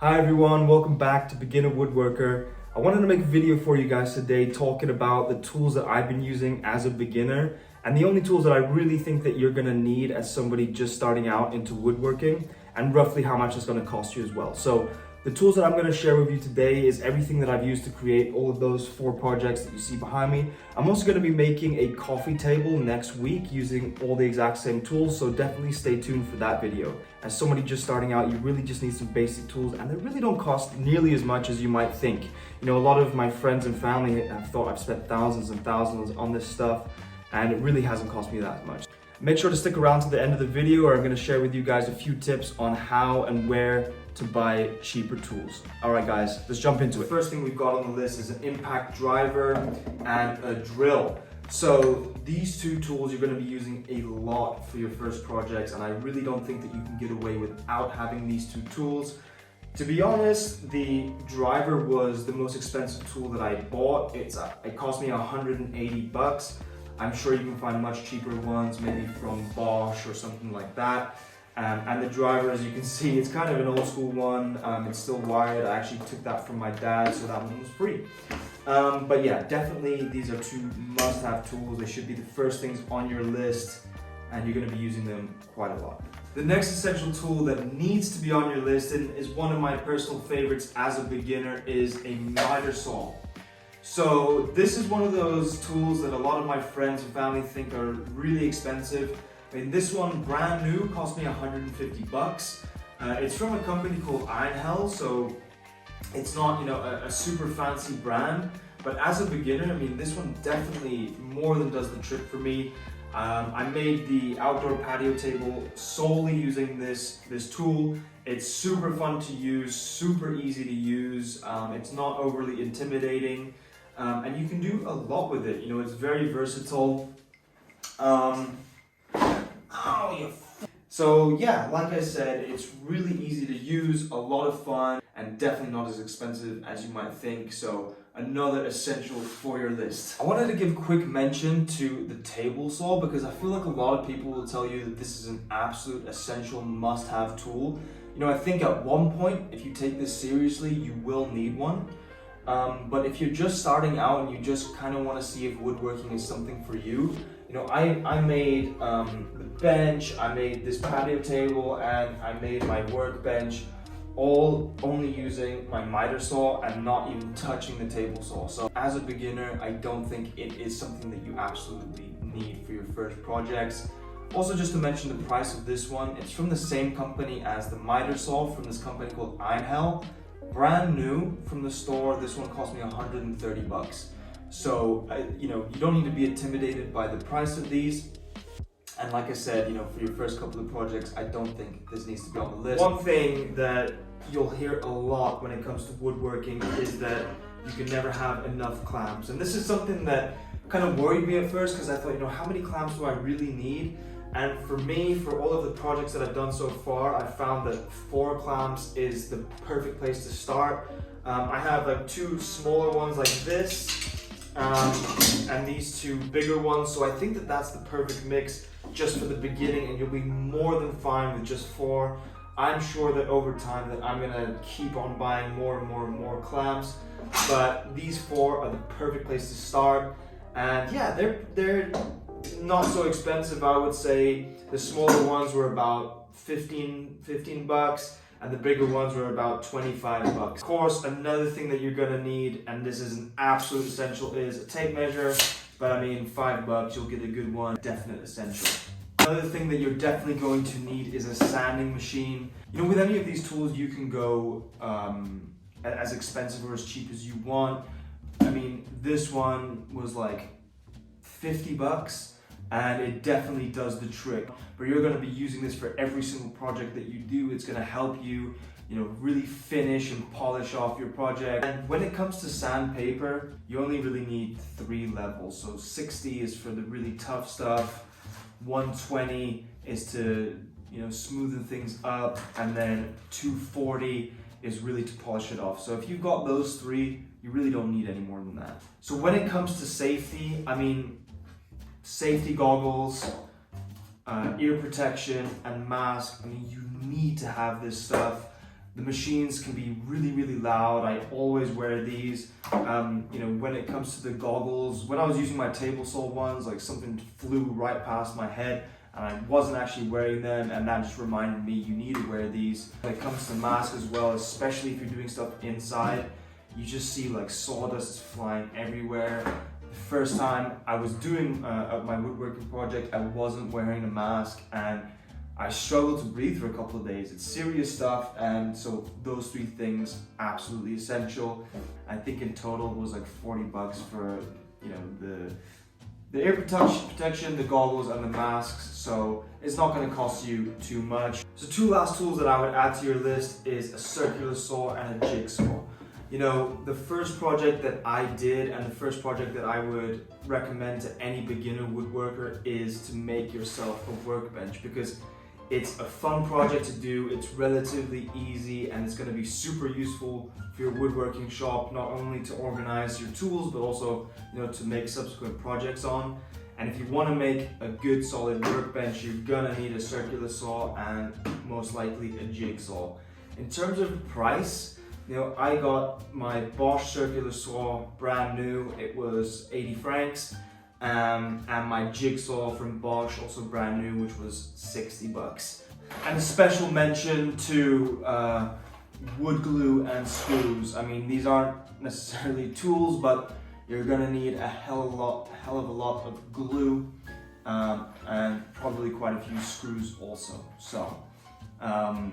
Hi everyone, welcome back to Beginner Woodworker. I wanted to make a video for you guys today talking about the tools that I've been using as a beginner and the only tools that I really think that you're going to need as somebody just starting out into woodworking and roughly how much it's going to cost you as well. So the tools that I'm going to share with you today is everything that I've used to create all of those 4 projects that you see behind me. I'm also going to be making a coffee table next week using all the exact same tools, so definitely stay tuned for that video. As somebody just starting out, you really just need some basic tools and they really don't cost nearly as much as you might think. You know, a lot of my friends and family have thought I've spent thousands and thousands on this stuff and it really hasn't cost me that much. Make sure to stick around to the end of the video or I'm going to share with you guys a few tips on how and where to buy cheaper tools. Alright guys, let's jump into it. The first thing we've got on the list is an impact driver and a drill. So these 2 tools you're going to be using a lot for your first projects and I really don't think that you can get away without having these 2 tools. To be honest, the driver was the most expensive tool that I bought. It cost me 180 bucks. I'm sure you can find much cheaper ones, maybe from Bosch or something like that. And the driver, as you can see, it's kind of an old school one. It's still wired. I actually took that from my dad, so that one was free. But yeah, definitely these are 2 must-have tools. They should be the first things on your list, and you're going to be using them quite a lot. The next essential tool that needs to be on your list, and is one of my personal favorites as a beginner, is a Mitre Saw. So this is one of those tools that a lot of my friends and family think are really expensive. I mean, this one, brand new, cost me 150 bucks. It's from a company called Einhell, so it's not, you know, a super fancy brand. But as a beginner, I mean, this one definitely more than does the trick for me. I made the outdoor patio table solely using this tool. It's super fun to use, super easy to use. It's not overly intimidating. And you can do a lot with it. You know, it's very versatile. So yeah, like I said, it's really easy to use, a lot of fun, and definitely not as expensive as you might think. So another essential for your list. I wanted to give quick mention to the table saw because I feel like a lot of people will tell you that this is an absolute essential must-have tool. You know, I think at one point, if you take this seriously, you will need one. But if you're just starting out and you just kind of want to see if woodworking is something for you, you know, I made the bench, I made this patio table, and I made my workbench all only using my miter saw and not even touching the table saw. So as a beginner, I don't think it is something that you absolutely need for your first projects. Also, just to mention the price of this one, it's from the same company as the miter saw from this company called Einhell. Brand new from the store, this one cost me 130 bucks. So, you know, you don't need to be intimidated by the price of these. And like I said, you know, for your first couple of projects, I don't think this needs to be on the list. One thing that you'll hear a lot when it comes to woodworking is that you can never have enough clamps. And this is something that kind of worried me at first because I thought, you know, how many clamps do I really need? And for me, for all of the projects that I've done so far, I found that 4 clamps is the perfect place to start. I have like 2 smaller ones like this, and these 2 bigger ones. So I think that that's the perfect mix just for the beginning, and you'll be more than fine with just 4. I'm sure that over time that I'm gonna keep on buying more and more and more clamps, but these 4 are the perfect place to start. And yeah, they're not so expensive. I would say the smaller ones were about 15 bucks and the bigger ones were about 25 bucks. Of course, another thing that you're gonna need, and this is an absolute essential, is a tape measure. But I mean, 5 bucks, you'll get a good one. Definite essential. Another thing that you're definitely going to need is a sanding machine. You know, with any of these tools, you can go as expensive or as cheap as you want. I mean, this one was like 50 bucks. And it definitely does the trick. But you're going to be using this for every single project that you do. It's going to help you, you know, really finish and polish off your project. And when it comes to sandpaper, you only really need 3 levels. So 60 is for the really tough stuff. 120 is to, you know, smoothen things up, and then 240 is really to polish it off. So if you've got those 3, you really don't need any more than that. So when it comes to safety, I mean, safety goggles, ear protection, and mask. I mean, you need to have this stuff. The machines can be really, really loud. I always wear these. You know, when it comes to the goggles, when I was using my table saw ones, like something flew right past my head and I wasn't actually wearing them, and that just reminded me you need to wear these. When it comes to masks as well, especially if you're doing stuff inside, you just see like sawdust flying everywhere. The first time I was doing my woodworking project, I wasn't wearing a mask and I struggled to breathe for a couple of days. It's serious stuff, and so those three things absolutely essential. I think in total it was like $40 for, you know, the ear protection, the goggles, and the masks. So it's not going to cost you too much. So two last tools that I would add to your list is a circular saw and a jigsaw. You know, the first project that I did and the first project that I would recommend to any beginner woodworker is to make yourself a workbench, because it's a fun project to do, it's relatively easy, and it's going to be super useful for your woodworking shop, not only to organize your tools, but also, you know, to make subsequent projects on. And if you want to make a good solid workbench, you're going to need a circular saw and most likely a jigsaw. In terms of price, you know, I got my Bosch circular saw brand new, it was 80 francs. And my jigsaw from Bosch, also brand new, which was $60. And a special mention to wood glue and screws. I mean, these aren't necessarily tools, but you're gonna need a hell of a lot of glue and probably quite a few screws also. So,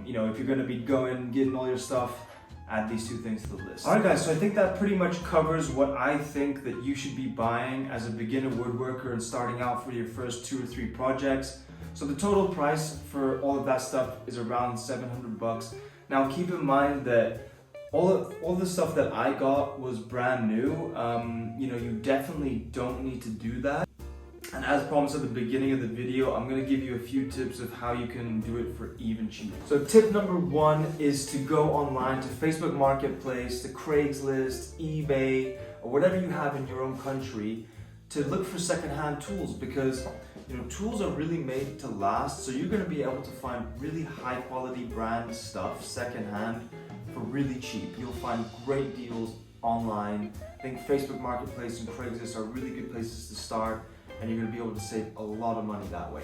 you know, if you're gonna be getting all your stuff, add these two things to the list. Alright guys, so I think that pretty much covers what I think that you should be buying as a beginner woodworker and starting out for your first 2 or 3 projects. So the total price for all of that stuff is around $700. Now keep in mind that all the stuff that I got was brand new. You know, you definitely don't need to do that. And as promised at the beginning of the video, I'm going to give you a few tips of how you can do it for even cheaper. So tip number 1 is to go online to Facebook Marketplace, to Craigslist, eBay, or whatever you have in your own country, to look for secondhand tools, because, you know, tools are really made to last. So you're going to be able to find really high quality brand stuff secondhand for really cheap. You'll find great deals online. I think Facebook Marketplace and Craigslist are really good places to start, and you're going to be able to save a lot of money that way.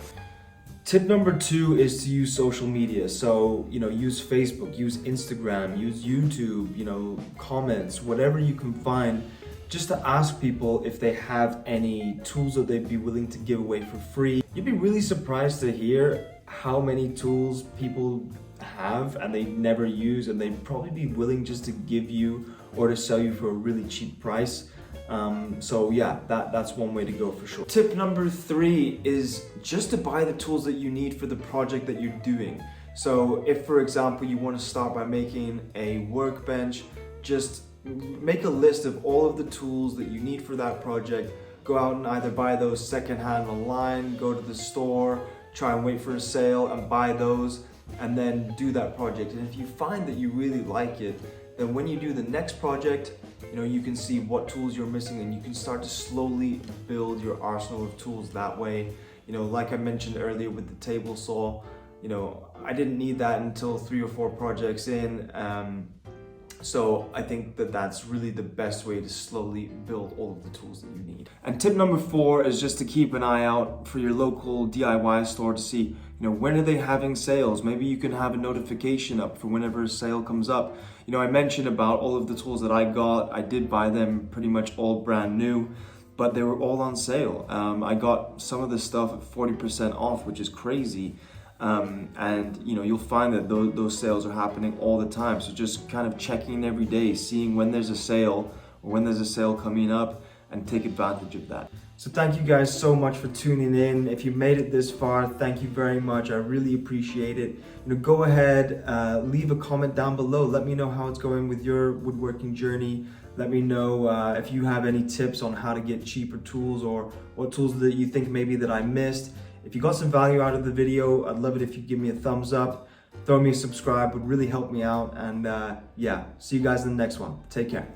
Tip number 2 is to use social media. So, you know, use Facebook, use Instagram, use YouTube, you know, comments, whatever you can find, just to ask people if they have any tools that they'd be willing to give away for free. You'd be really surprised to hear how many tools people have and they never use, and they'd probably be willing just to give you or to sell you for a really cheap price. So yeah, that's one way to go for sure. Tip number 3 is just to buy the tools that you need for the project that you're doing. So if, for example, you want to start by making a workbench, just make a list of all of the tools that you need for that project. Go out and either buy those secondhand online, go to the store, try and wait for a sale and buy those, and then do that project. And if you find that you really like it, then when you do the next project, you know, you can see what tools you're missing, and you can start to slowly build your arsenal of tools that way. You know, like I mentioned earlier with the table saw, you know, I didn't need that until 3 or 4 projects in. So I think that that's really the best way to slowly build all of the tools that you need. And tip number 4 is just to keep an eye out for your local DIY store to see, you know, when are they having sales? Maybe you can have a notification up for whenever a sale comes up. You know, I mentioned about all of the tools that I got. I did buy them pretty much all brand new, but they were all on sale. I got some of the stuff at 40% off, which is crazy. And you know, you'll find that those sales are happening all the time. So just kind of checking every day, seeing when there's a sale or when there's a sale coming up, and take advantage of that. So thank you guys so much for tuning in. If you made it this far, thank you very much. I really appreciate it. You know, go ahead, leave a comment down below. Let me know how it's going with your woodworking journey. Let me know if you have any tips on how to get cheaper tools, or what tools that you think maybe that I missed. If you got some value out of the video, I'd love it if you give me a thumbs up. Throw me a subscribe, would really help me out. And yeah, see you guys in the next one. Take care.